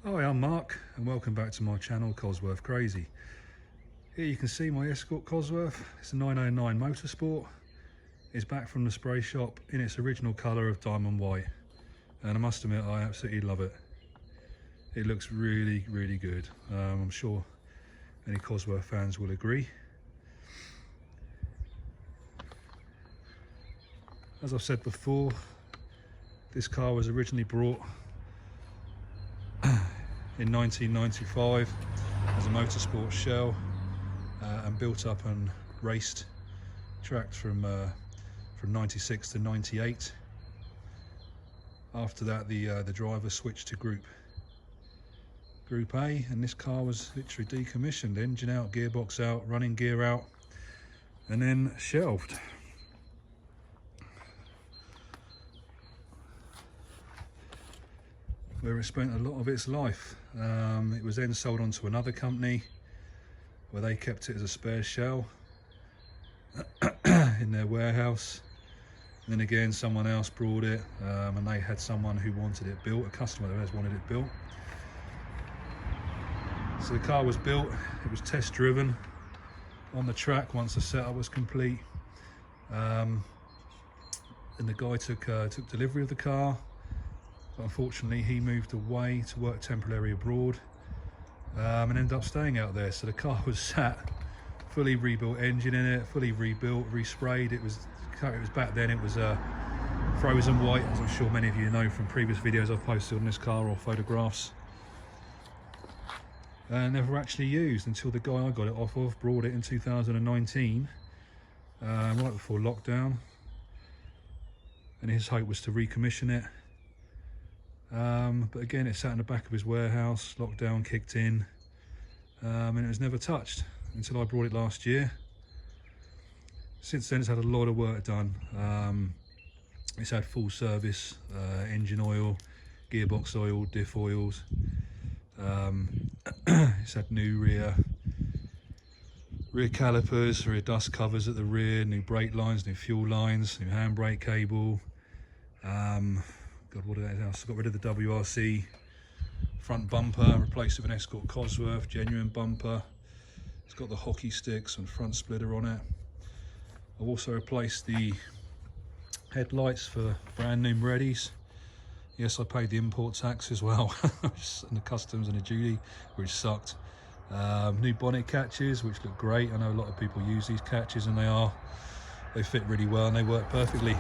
Hi, I'm Mark and welcome back to my channel Cosworth Crazy. Here you can see my Escort Cosworth. It's a 909 Motorsport. It's back from the spray shop in its original colour of diamond white, and I must admit I absolutely love it. It looks really good. I'm sure any Cosworth fans will agree. As I've said before, this car was originally brought in 1995 as a motorsport shell and built up and raced tracked from 96 to 98. After that the driver switched to Group A, and this car was literally decommissioned, engine out, gearbox out, running gear out, and then shelved. Where it spent a lot of its life. It was then sold on to another company where they kept it as a spare shell in their warehouse. And then again someone else brought it and they had someone who wanted it built, a customer that wanted it built. So the car was built, it was test driven on the track once the setup was complete. And the guy took delivery of the car. But unfortunately he moved away to work temporarily abroad and ended up staying out there. So the car was sat, fully rebuilt engine in it, fully rebuilt, resprayed. It was back then, it was frozen white, as I'm sure many of you know from previous videos I've posted on this car or photographs. Never actually used until the guy I got it off of brought it in 2019, right before lockdown, and his hope was to recommission it. But again, it sat in the back of his warehouse, lockdown kicked in, and it was never touched until I brought it last year. Since then it's had a lot of work done. It's had full service, engine oil, gearbox oil, diff oils. It's had new rear calipers, rear dust covers at the rear, new brake lines, new fuel lines, new handbrake cable. God, what else? I got rid of the WRC front bumper, replaced it with an Escort Cosworth genuine bumper. It's got the hockey sticks and front splitter on it. I've also replaced the headlights for brand new Reddies. Yes, I paid the import tax as well, and the customs and the duty, which sucked. New bonnet catches, which look great. I know a lot of people use these catches, and they fit really well and they work perfectly.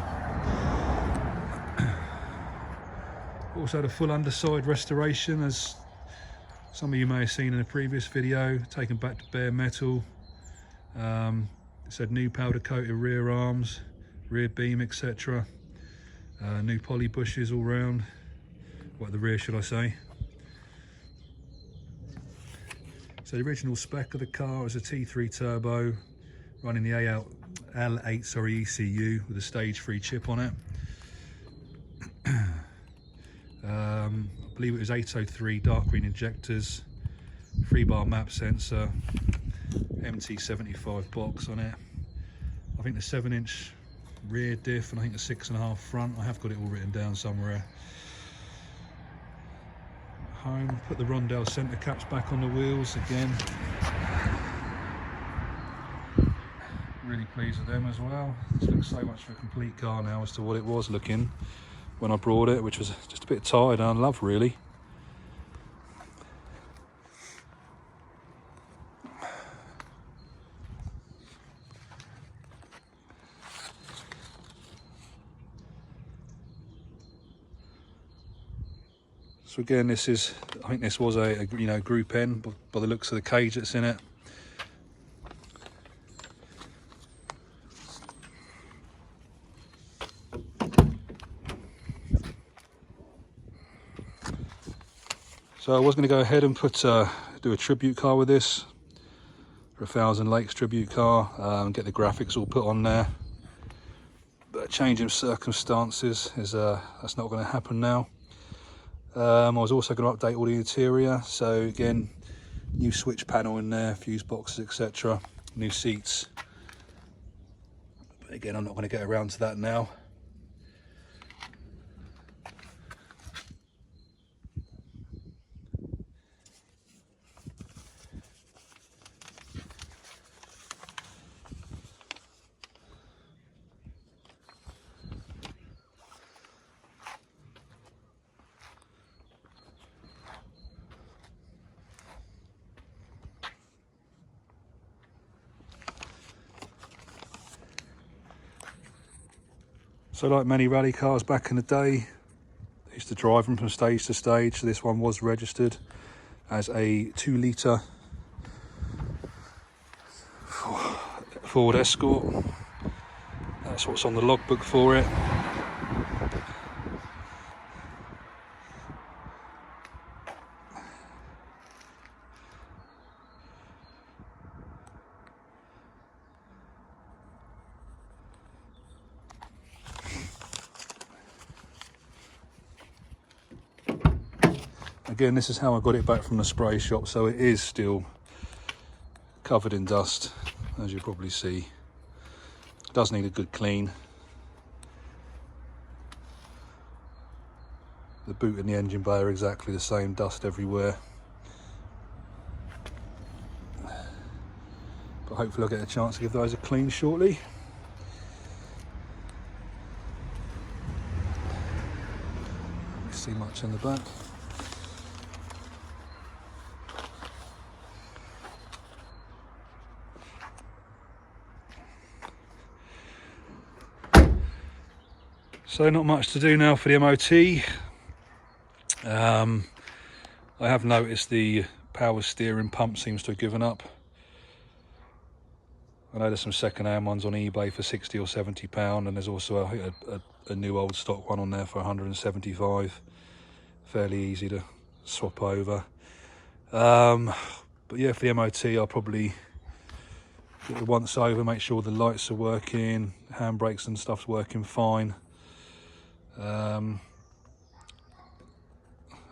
Also had a full underside restoration, as some of you may have seen in a previous video, taken back to bare metal. It's had new powder coated rear arms, rear beam, etc. New poly bushes all round, well, at the rear should I say. So the original spec of the car was a T3 turbo running the L8 ECU with a stage 3 chip on it. I believe it was 803 dark green injectors, 3-bar map sensor, MT75 box on it. I think the 7-inch rear diff and I think the 6.5 front. I have got it all written down somewhere. Home, put the Rondell centre caps back on the wheels again. Really pleased with them as well. This looks so much of a complete car now as to what it was looking when I brought it, which was just a bit tired and unloved really. So again, I think this was a Group N by the looks of the cage that's in it. So I was going to go ahead and do a tribute car with this, for 1000 Lakes tribute car, and get the graphics all put on there. But a change in circumstances is that's not going to happen now. I was also going to update all the interior, so again, new switch panel in there, fuse boxes, etc. New seats. But again, I'm not going to get around to that now. So like many rally cars back in the day, I used to drive them from stage to stage. So this one was registered as a 2 litre Ford Escort. That's what's on the logbook for it. Again, this is how I got it back from the spray shop, so it is still covered in dust, as you probably see. It does need a good clean. The boot and the engine bay are exactly the same, dust everywhere. But hopefully I'll get a chance to give those a clean shortly. Don't see much in the back. So not much to do now for the MOT. I have noticed the power steering pump seems to have given up. I know there's some second-hand ones on eBay for £60 or £70, and there's also a new old stock one on there for 175. Fairly easy to swap over. But yeah, for the MOT, I'll probably get it once over, make sure the lights are working, handbrakes and stuff's working fine. I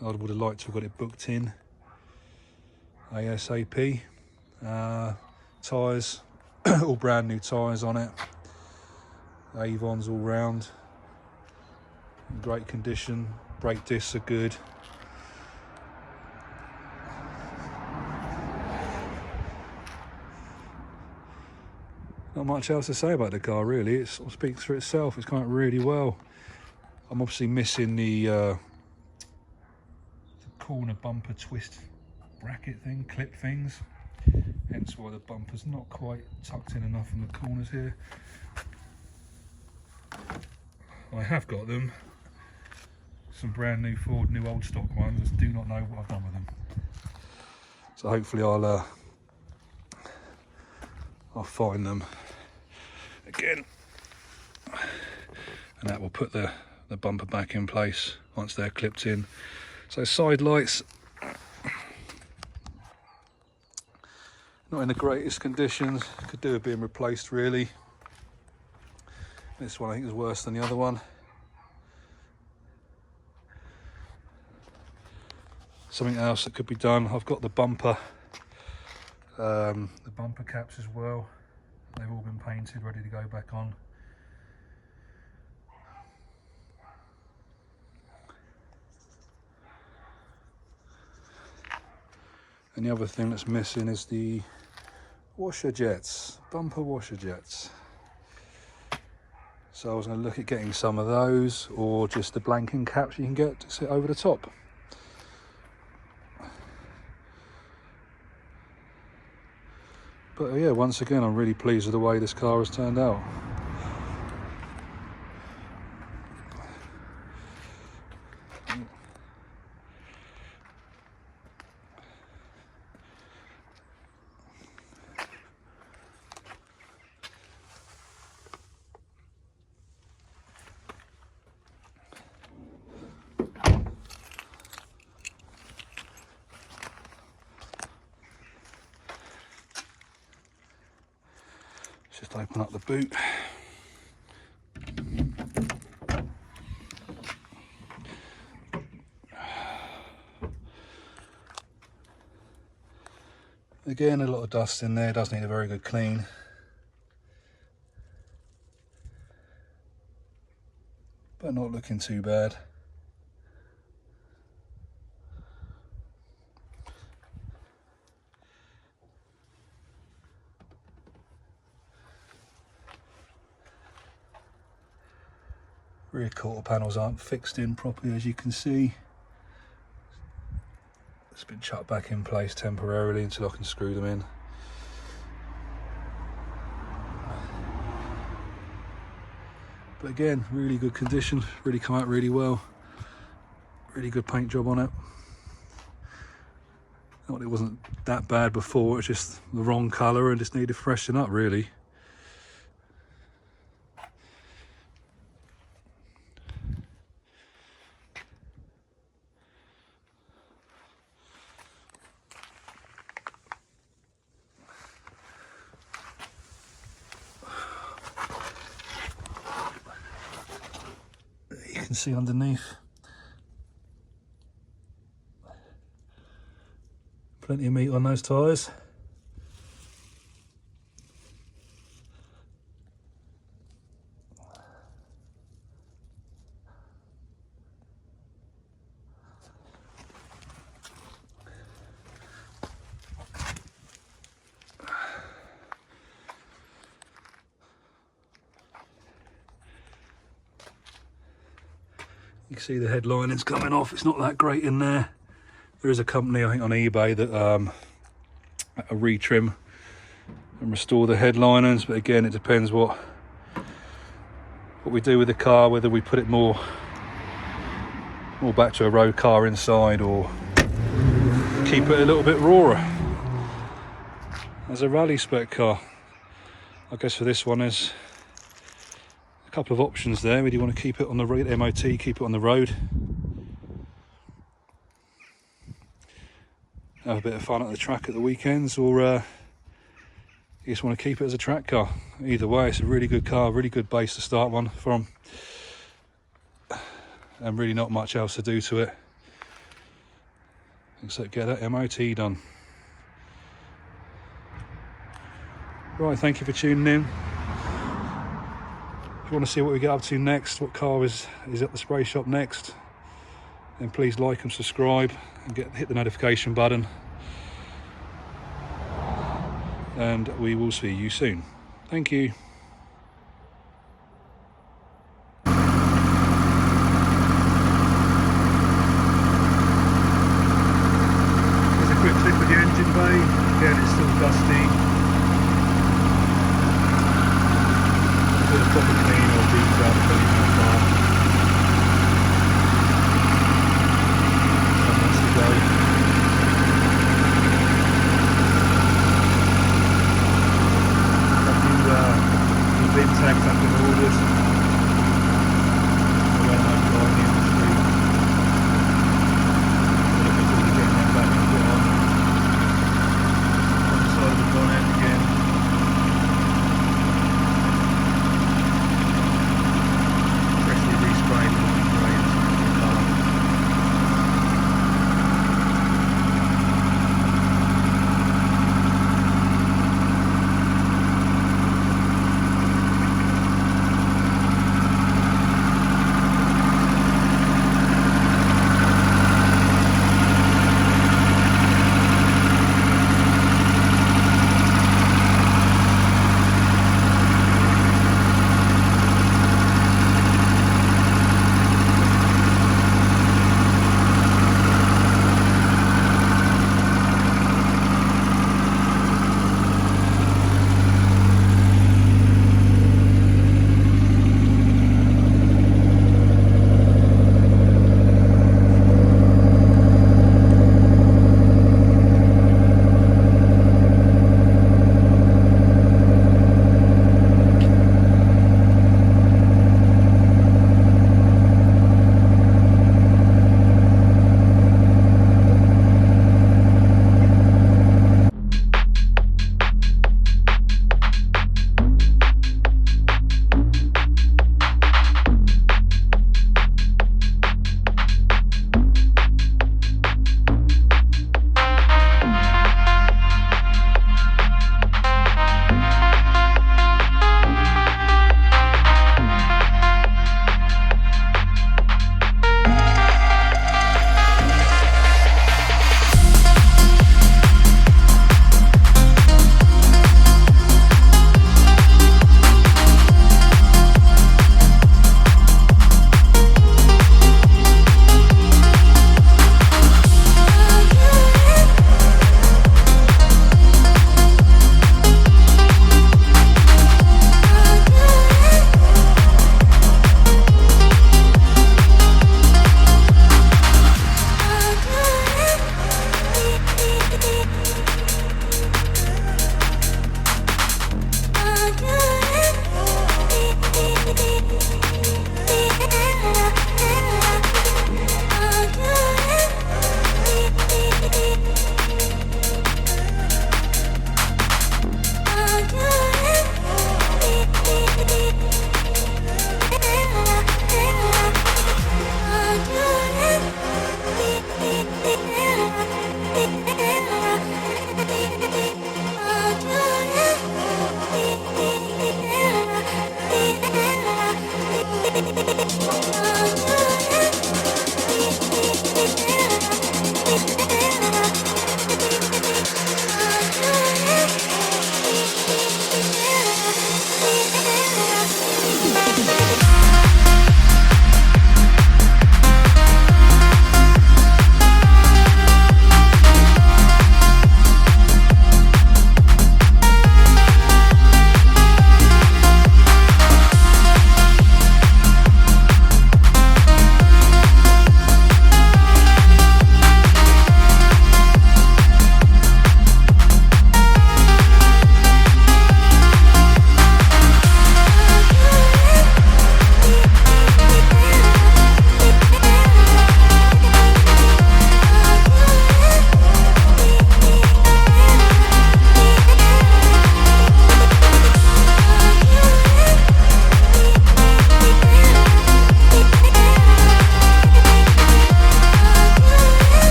would have liked to have got it booked in ASAP. Tyres, all brand new tyres on it. Avons all round, in great condition. Brake discs are good. Not much else to say about the car really. It speaks for itself. It's come out really well. I'm obviously missing the corner bumper twist bracket thing, clip things, hence why the bumper's not quite tucked in enough in the corners here. I have got them, some brand new Ford new old stock ones. I just do not know what I've done with them, so hopefully I'll find them again, and that will put the bumper back in place once they're clipped in. So side lights, not in the greatest conditions, could do with being replaced really. This one I think is worse than the other one. Something else that could be done, I've got the bumper caps as well. They've all been painted, ready to go back on. And the other thing that's missing is the washer jets, bumper washer jets. So I was going to look at getting some of those, or just the blanking caps you can get to sit over the top. But yeah, once again, I'm really pleased with the way this car has turned out. Just open up the boot. Again, a lot of dust in there, does need a very good clean. But not looking too bad. Rear quarter panels aren't fixed in properly, as you can see. It's been chucked back in place temporarily until I can screw them in. But again, really good condition, really come out really well. Really good paint job on it. Not it wasn't that bad before, it's just the wrong colour and just needed freshening up really. You can see underneath. Plenty of meat on those tyres. You can see the headlining's coming off. It's not that great in there. There is a company, I think, on eBay that retrim and restore the headliners, but again, it depends what we do with the car, whether we put it more back to a road car inside or keep it a little bit rawer as a rally spec car. I guess for this one there's a couple of options there. Whether you want to keep it on the MOT, keep it on the road, have a bit of fun at the track at the weekends, or you just want to keep it as a track car. Either way, it's a really good car, really good base to start one from, and really not much else to do to it except get that MOT done. Right, thank you for tuning in. If you want to see what we get up to next, what car is at the spray shop next, then please like and subscribe and hit the notification button, and we will see you soon. Thank you.